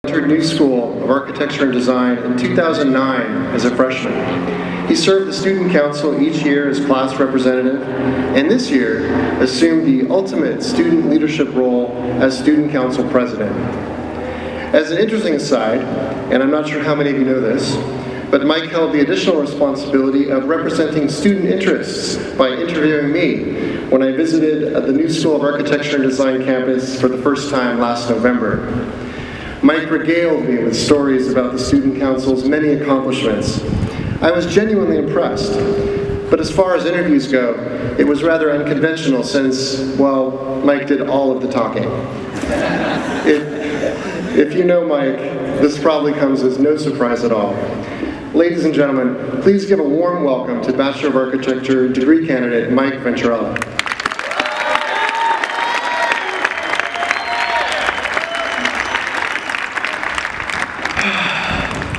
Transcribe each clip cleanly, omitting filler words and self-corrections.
entered NewSchool of Architecture and Design in 2009 as a freshman. He served the student council each year as class representative, and this year assumed the ultimate student leadership role as student council president. As an interesting aside, and I'm not sure how many of you know this, but Mike held the additional responsibility of representing student interests by interviewing me when I visited the NewSchool of Architecture and Design campus for the first time last November. Mike regaled me with stories about the student council's many accomplishments. I was genuinely impressed, but as far as interviews go, it was rather unconventional since, well, Mike did all of the talking. If you know Mike, this probably comes as no surprise at all. Ladies and gentlemen, please give a warm welcome to Bachelor of Architecture degree candidate Mike Venturella.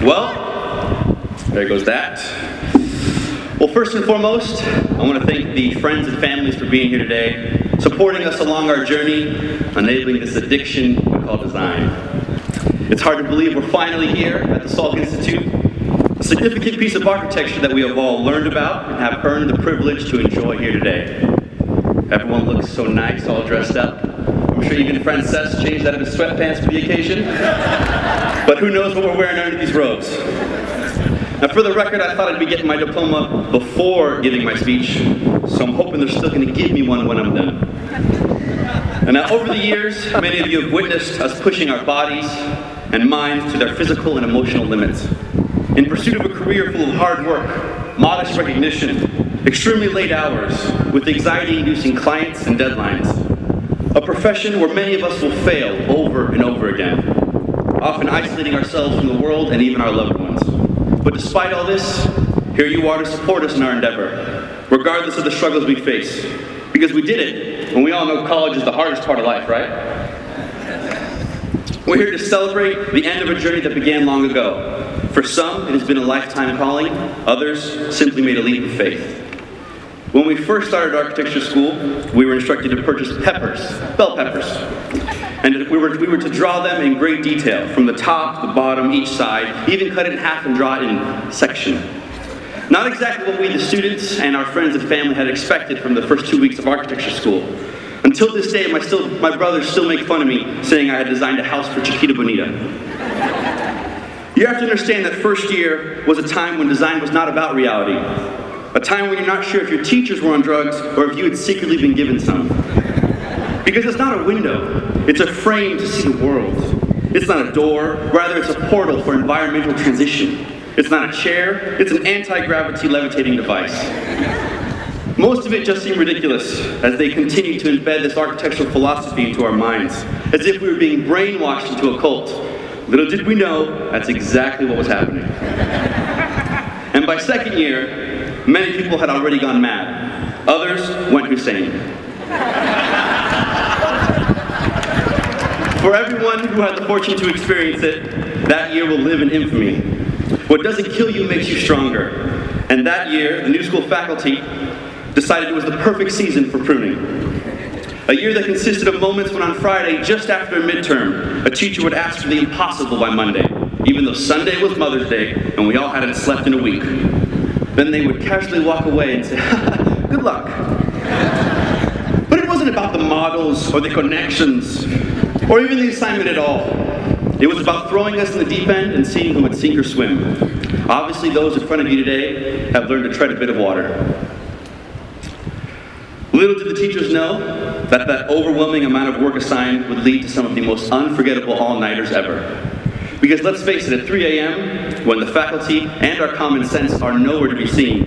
Well, there goes that. Well, first and foremost, I want to thank the friends and families for being here today, supporting us along our journey, enabling this addiction we call design. It's hard to believe we're finally here at the Salk Institute, a significant piece of architecture that we have all learned about and have earned the privilege to enjoy here today. Everyone looks so nice, all dressed up. I'm sure even Frances changed out of his sweatpants for the occasion. But who knows what we're wearing under these robes. Now, for the record, I thought I'd be getting my diploma before giving my speech, so I'm hoping they're still going to give me one when I'm done. And now, over the years, many of you have witnessed us pushing our bodies and minds to their physical and emotional limits, in pursuit of a career full of hard work, modest recognition, extremely late hours, with anxiety-inducing clients and deadlines. A profession where many of us will fail over and over again, often isolating ourselves from the world and even our loved ones. But despite all this, here you are to support us in our endeavor, regardless of the struggles we face. Because we did it, and we all know college is the hardest part of life, right? We're here to celebrate the end of a journey that began long ago. For some, it has been a lifetime calling. Others simply made a leap of faith. When we first started architecture school, we were instructed to purchase peppers, bell peppers. And we were to draw them in great detail, from the top, the bottom, each side, even cut it in half and draw it in section. Not exactly what we, the students, and our friends and family had expected from the first 2 weeks of architecture school. Until this day, my brothers still make fun of me, saying I had designed a house for Chiquita Bonita. You have to understand that first year was a time when design was not about reality. A time when you're not sure if your teachers were on drugs or if you had secretly been given some. Because it's not a window, it's a frame to see the world. It's not a door, rather it's a portal for environmental transition. It's not a chair, it's an anti-gravity levitating device. Most of it just seemed ridiculous as they continued to embed this architectural philosophy into our minds, as if we were being brainwashed into a cult. Little did we know, that's exactly what was happening. And by second year, many people had already gone mad. Others went Hussein. For everyone who had the fortune to experience it, that year will live in infamy. What doesn't kill you makes you stronger. And that year, the NewSchool faculty decided it was the perfect season for pruning. A year that consisted of moments when on Friday, just after a midterm, a teacher would ask for the impossible by Monday, even though Sunday was Mother's Day and we all hadn't slept in a week. Then they would casually walk away and say, good luck. But it wasn't about the models or the connections or even the assignment at all. It was about throwing us in the deep end and seeing who would sink or swim. Obviously, those in front of you today have learned to tread a bit of water. Little did the teachers know that that overwhelming amount of work assigned would lead to some of the most unforgettable all-nighters ever. Because let's face it, at 3 a.m., when the faculty and our common sense are nowhere to be seen,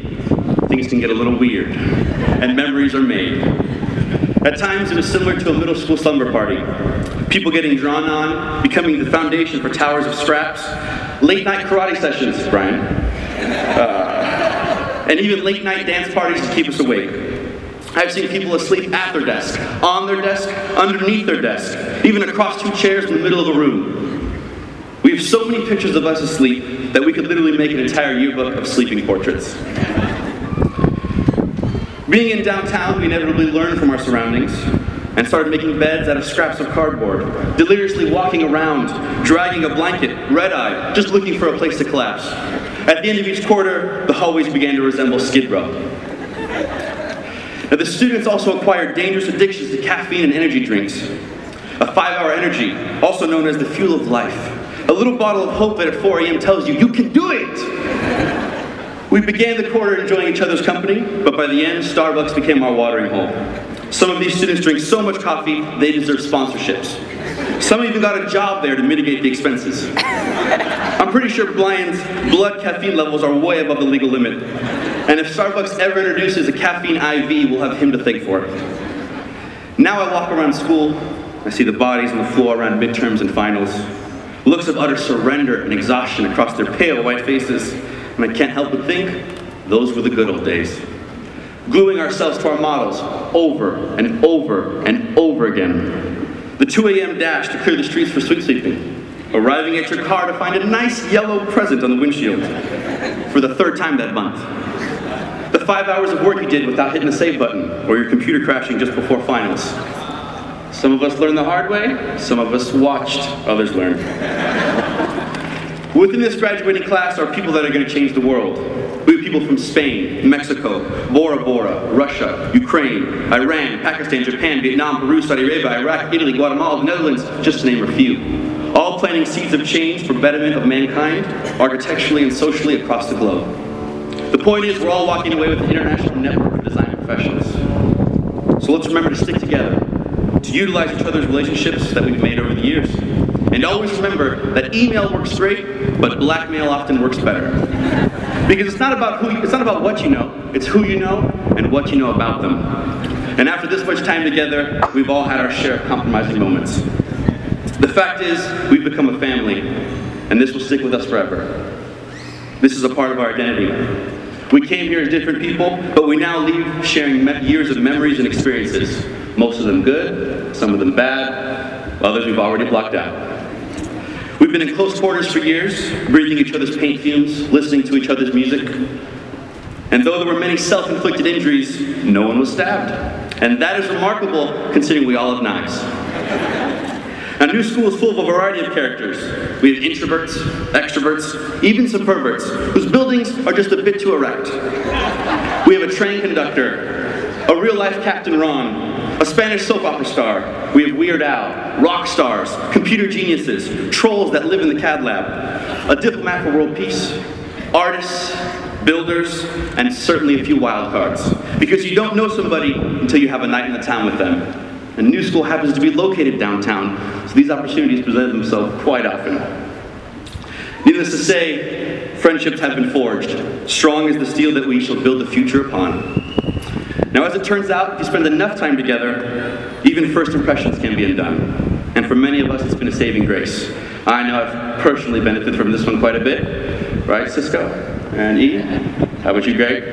things can get a little weird, and memories are made. At times, it was similar to a middle school slumber party. People getting drawn on, becoming the foundation for towers of scraps, late-night karate sessions, Brian, and even late-night dance parties to keep us awake. I've seen people asleep at their desk, on their desk, underneath their desk, even across two chairs in the middle of a room. We have so many pictures of us asleep that we could literally make an entire yearbook of sleeping portraits. Being in downtown, we inevitably learn from our surroundings. and started making beds out of scraps of cardboard, deliriously walking around, dragging a blanket, red-eyed, just looking for a place to collapse. At the end of each quarter, the hallways began to resemble Skid Row. Now, the students also acquired dangerous addictions to caffeine and energy drinks. A 5-hour energy, also known as the fuel of life. A little bottle of hope that at 4 a.m. tells you, you can do it! We began the quarter enjoying each other's company, but by the end, Starbucks became our watering hole. Some of these students drink so much coffee, they deserve sponsorships. Some even got a job there to mitigate the expenses. I'm pretty sure Brian's blood caffeine levels are way above the legal limit. And if Starbucks ever introduces a caffeine IV, we'll have him to thank for it. Now I walk around school, I see the bodies on the floor around midterms and finals. Looks of utter surrender and exhaustion across their pale white faces, and I can't help but think, those were the good old days. Gluing ourselves to our models over and over and over again. The 2 a.m. dash to clear the streets for street sweeping. Arriving at your car to find a nice yellow present on the windshield for the 3rd time that month. The 5 hours of work you did without hitting the save button, or your computer crashing just before finals. Some of us learned the hard way, some of us watched others learn. Within this graduating class are people that are going to change the world. We have people from Spain, Mexico, Bora Bora, Russia, Ukraine, Iran, Pakistan, Japan, Vietnam, Peru, Saudi Arabia, Iraq, Italy, Guatemala, the Netherlands, just to name a few. All planting seeds of change for betterment of mankind, architecturally and socially across the globe. The point is, we're all walking away with an international network of design professionals. So let's remember to stick together, to utilize each other's relationships that we've made over the years. And always remember that email works great, but blackmail often works better. Because it's not about what you know, it's who you know and what you know about them. And after this much time together, we've all had our share of compromising moments. The fact is, we've become a family, and this will stick with us forever. This is a part of our identity. We came here as different people, but we now leave sharing years of memories and experiences. Most of them good, some of them bad, others we've already blocked out. We've been in close quarters for years, breathing each other's paint fumes, listening to each other's music. And though there were many self-inflicted injuries, no one was stabbed. And that is remarkable, considering we all have knives. Now, NewSchool is full of a variety of characters. We have introverts, extroverts, even some perverts, whose buildings are just a bit too erect. We have a train conductor, a real-life Captain Ron, a Spanish soap opera star. We have Weird Al, rock stars, computer geniuses, trolls that live in the CAD lab, a diplomat for world peace, artists, builders, and certainly a few wild cards. Because you don't know somebody until you have a night in the town with them. And NewSchool happens to be located downtown, so these opportunities present themselves quite often. Needless to say, friendships have been forged. Strong is the steel that we shall build the future upon. Now, as it turns out, if you spend enough time together, even first impressions can be undone. And for many of us, it's been a saving grace. I know I've personally benefited from this one quite a bit. Right, Cisco? And E? How about you, Greg?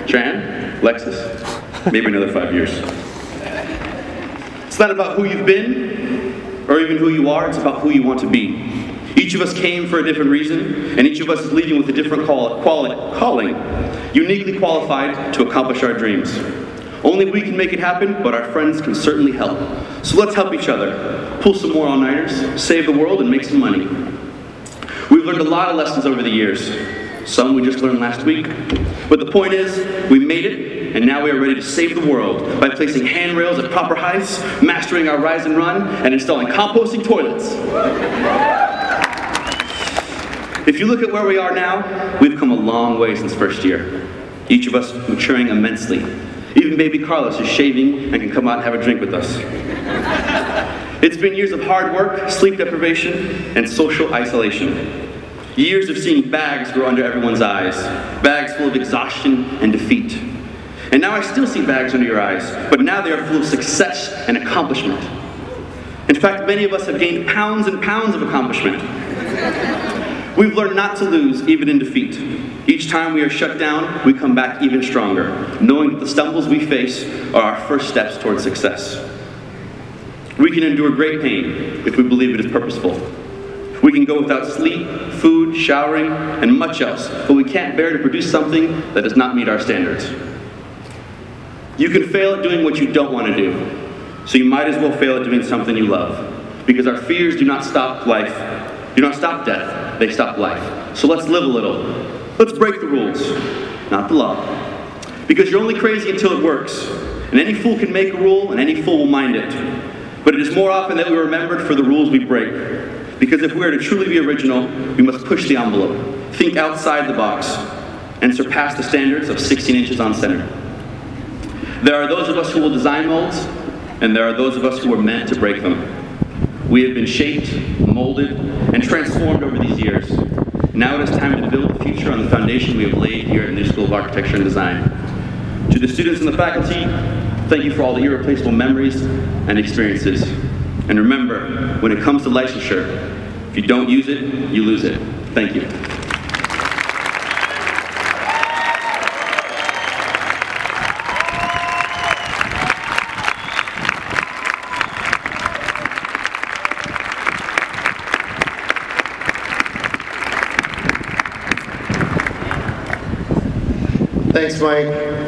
Tran? Lexus? Maybe another 5 years. It's not about who you've been, or even who you are, it's about who you want to be. Each of us came for a different reason, and each of us is leaving with a different calling, uniquely qualified to accomplish our dreams. Only we can make it happen, but our friends can certainly help. So let's help each other, pull some more all-nighters, save the world, and make some money. We've learned a lot of lessons over the years. Some we just learned last week. But the point is, we made it, and now we are ready to save the world by placing handrails at proper heights, mastering our rise and run, and installing composting toilets. If you look at where we are now, we've come a long way since first year. Each of us maturing immensely. Even baby Carlos is shaving and can come out and have a drink with us. It's been years of hard work, sleep deprivation, and social isolation. Years of seeing bags grow under everyone's eyes, bags full of exhaustion and defeat. And now I still see bags under your eyes, but now they are full of success and accomplishment. In fact, many of us have gained pounds and pounds of accomplishment. We've learned not to lose, even in defeat. Each time we are shut down, we come back even stronger, knowing that the stumbles we face are our first steps towards success. We can endure great pain if we believe it is purposeful. We can go without sleep, food, showering, and much else, but we can't bear to produce something that does not meet our standards. You can fail at doing what you don't want to do. So you might as well fail at doing something you love. Because our fears do not stop life, do not stop death, they stop life. So let's live a little. Let's break the rules, not the law. Because you're only crazy until it works. And any fool can make a rule, and any fool will mind it. But it is more often that we are remembered for the rules we break. Because if we are to truly be original, we must push the envelope, think outside the box, and surpass the standards of 16 inches on center. There are those of us who will design molds, and there are those of us who are meant to break them. We have been shaped, molded, and transformed over these years. Now it is time to build the future on the foundation we have laid here at New School of Architecture and Design. To the students and the faculty, thank you for all the irreplaceable memories and experiences. And remember, when it comes to licensure, if you don't use it, you lose it. Thank you. Thanks, Mike.